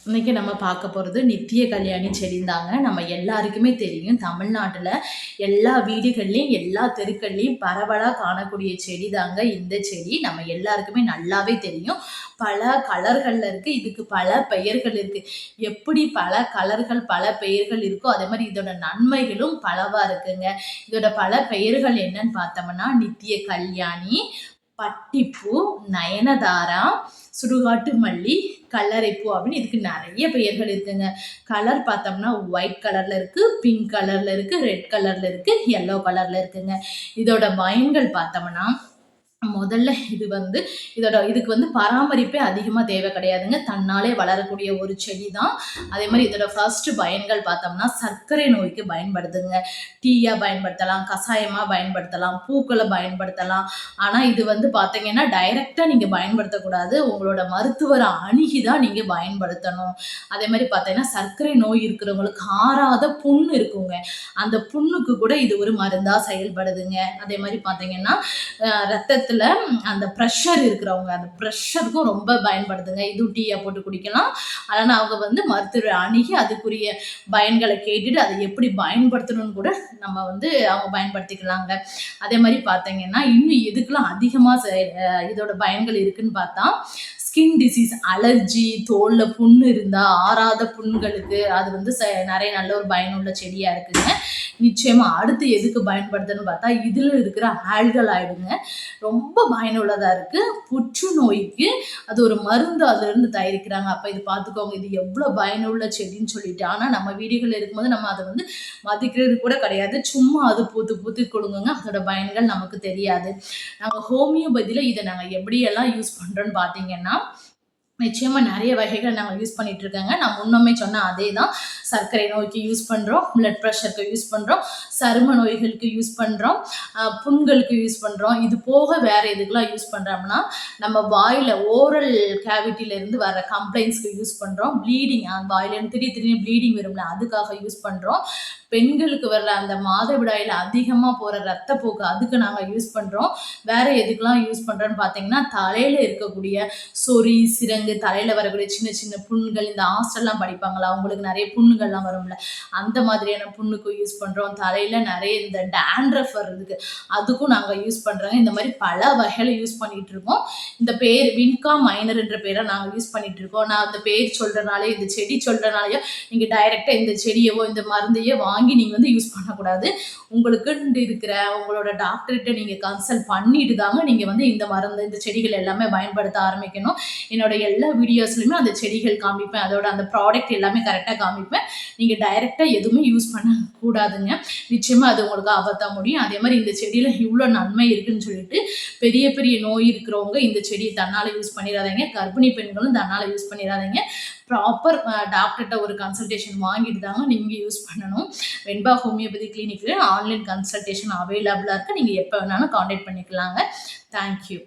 இன்னைக்கு நம்ம பார்க்க போகிறது நித்திய கல்யாணி செடி தாங்க. நம்ம எல்லாருக்குமே தெரியும், தமிழ்நாட்டில் எல்லா வீடுகள்லையும் எல்லா தெருக்கள்லையும் பரவலாக காணக்கூடிய செடி தாங்க இந்த செடி. நம்ம எல்லாருக்குமே நல்லாவே தெரியும். பல கலர்களில் இருக்குது, இதுக்கு பல பெயர்கள் இருக்குது. எப்படி பல கலர்கள் பல பெயர்கள் இருக்கோ அதே மாதிரி இதோட நன்மைகளும் பலவாக இருக்குங்க. இதோட பல பெயர்கள் என்னன்னு பார்த்தோம்னா நித்திய கல்யாணி, பட்டிப்பூ, நயனதாரா, சுடுகாட்டு மல்லி, கல்லறைப்பூ அப்படின்னு இதுக்கு நிறைய பெயர்கள் இருக்குங்க. கலர் பார்த்தோம்னா ஒயிட் கலர்ல இருக்கு, பிங்க் கலர்ல இருக்கு, ரெட் கலர்ல இருக்கு, எல்லோ கலர்ல இருக்குங்க. இதோட பயன்கள் பார்த்தோம்னா முதல்ல இதுக்கு பராமரிப்பே அதிகமாக தேவை கிடையாதுங்க. தன்னாலே வளரக்கூடிய ஒரு செடி தான். அதே மாதிரி இதோட ஃபர்ஸ்ட் பயன்கள் பார்த்தோம்னா சர்க்கரை நோய்க்கு பயன்படுதுங்க. டீயாக பயன்படுத்தலாம், கஷாயமாக பயன்படுத்தலாம், பூக்களை பயன்படுத்தலாம். ஆனால் இது பார்த்தீங்கன்னா டைரெக்டாக நீங்கள் பயன்படுத்தக்கூடாது. உங்களோட மருத்துவரை அணுகி தான் நீங்கள் பயன்படுத்தணும். அதே மாதிரி பார்த்தீங்கன்னா சர்க்கரை நோய் இருக்கிறவங்களுக்கு ஆறாத புண் இருக்குங்க. அந்த புண்ணுக்கு கூட இது ஒரு மருந்தாக செயல்படுதுங்க. அதே மாதிரி பார்த்தீங்கன்னா ரத்தத்தில் அந்த ப்ரெஷர் இருக்கிறவங்க, அந்த ப்ரெஷருக்கும் ரொம்ப பயன்படுதுங்க. இது டீயை போட்டு குடிக்கலாம். அதனால் அவங்க மருத்துவரை அணுகி அதுக்குரிய பயன்களை கேட்டுட்டு அதை எப்படி பயன்படுத்தணும்னு கூட நம்ம அவங்க பயன்படுத்திக்கலாங்க. அதே மாதிரி பார்த்தீங்கன்னா இன்னும் எதுக்கெல்லாம் அதிகமாக இதோட பயன்கள் இருக்குன்னு பார்த்தா ஸ்கின் டிசீஸ், அலர்ஜி, தோலில் புண்ணு இருந்தால் ஆறாத புண்களுக்கு அது நிறைய நல்ல ஒரு பயனுள்ள செடியாக இருக்குங்க. நிச்சயமாக அடுத்து எதுக்கு பயன்படுதுன்னு பார்த்தா இதில் இருக்கிற ஆல்கலாய்டுங்க ரொம்ப பயனுள்ளதாக இருக்குது. புற்றுநோய்க்கு அது ஒரு மருந்து அதிலிருந்து தயாரிக்கிறாங்க. அப்போ இது பார்த்துக்கோங்க, இது எவ்வளோ பயனுள்ள செடின்னு சொல்லிட்டு. ஆனால் நம்ம வீடுகளில் இருக்கும்போது நம்ம அதை மதிக்கிறது கூட கிடையாது. சும்மா அது பூத்து பூத்து கொடுங்க, அதோட பயன்கள் நமக்கு தெரியாது. நாங்கள் ஹோமியோபதியில் இதை நாங்கள் எப்படியெல்லாம் யூஸ் பண்ணுறோன்னு பார்த்தீங்கன்னா நிச்சயமாக நிறைய வகைகள் நாங்கள் யூஸ் பண்ணிட்டு இருக்கோங்க. நான் முன்னமே சொன்ன அதே தான். சர்க்கரை நோய்க்கு யூஸ் பண்ணுறோம், பிளட் ப்ரெஷருக்கு யூஸ் பண்ணுறோம், சரும நோய்களுக்கு யூஸ் பண்ணுறோம், புண்களுக்கு யூஸ் பண்ணுறோம். இது போக வேறு எதுக்கெல்லாம் யூஸ் பண்ணுறோம்னா நம்ம வாயில் ஓரல் கேவிட்டியிலேருந்து வர கம்ப்ளைண்ட்ஸ்க்கு யூஸ் பண்ணுறோம். ப்ளீடிங், வாயிலேருந்து திடீர்னு ப்ளீடிங் வரும்ல, அதுக்காக யூஸ் பண்ணுறோம். பெண்களுக்கு வர்ற அந்த மாதவிடாயில் அதிகமாக போகிற ரத்தப்போக்கு அதுக்கு நாங்கள் யூஸ் பண்ணுறோம். வேறு எதுக்கெல்லாம் யூஸ் பண்ணுறோன்னு பார்த்தீங்கன்னா தலையில் இருக்கக்கூடிய சொறி, சிரங்கு, தலையில் வரக்கூடிய சின்ன சின்ன புண்கள், இந்த ஹாஸ்டல்லாம் படிப்பாங்களா அவங்களுக்கு நிறைய புண்ணுகள்லாம் வரும்ல, அந்த மாதிரியான புண்ணுக்கு யூஸ் பண்ணுறோம். தலையில் நிறைய இந்த டேண்ட்ரஃப் வர்றதுக்கு அதுக்கும் நாங்கள் யூஸ் பண்ணுறோங்க. இந்த மாதிரி பல வகையில் யூஸ் பண்ணிகிட்டு இருக்கோம். இந்த பேர் வின்கா மைனர் என்ற பேரை நாங்கள் யூஸ் பண்ணிகிட்டு இருக்கோம். நான் அந்த பேர் சொல்கிறனாலே, இந்த செடி சொல்கிறனாலேயோ நீங்கள் டைரெக்டாக இந்த செடியவோ இந்த மருந்தையோ வாங்கி நீங்கள் யூஸ் பண்ணக்கூடாது. உங்களுக்கு இருக்கிற உங்களோட டாக்டர்கிட்ட நீங்கள் கன்சல்ட் பண்ணிட்டு தாங்க நீங்கள் இந்த மருந்து, இந்த செடிகள் எல்லாமே பயன்படுத்த ஆரம்பிக்கணும். என்னோட எல்லா வீடியோஸ்லையுமே அந்த செடிகள் காமிப்பேன், அதோட அந்த ப்ராடக்ட் எல்லாமே கரெக்டாக காமிப்பேன். நீங்கள் டைரெக்டாக எதுவுமே யூஸ் பண்ணக்கூடாதுங்க. நிச்சயமாக அது உங்களுக்கு ஆபத்தாக முடியும். அதே மாதிரி இந்த செடியில் இவ்வளோ நன்மை இருக்குன்னு சொல்லிட்டு பெரிய பெரிய நோய் இருக்கிறவங்க இந்த செடியை தன்னால் யூஸ் பண்ணிடாதீங்க. கர்ப்பிணி பெண்களும் தன்னால் யூஸ் பண்ணிடாதீங்க. ப்ராப்பர் டாக்டர்கிட்ட ஒரு கன்சல்டேஷன் வாங்கிட்டு தாங்க நீங்கள் யூஸ் பண்ணணும். வெண்பா ஹோமியோபதி கிளினிக்கில் ஆன்லைன் கன்சல்டேஷன் அவைலபிளாக இருக்குது. நீங்கள் எப்போ வேணாலும் காண்டாக்ட் பண்ணிக்கலாங்க. தேங்க்யூ.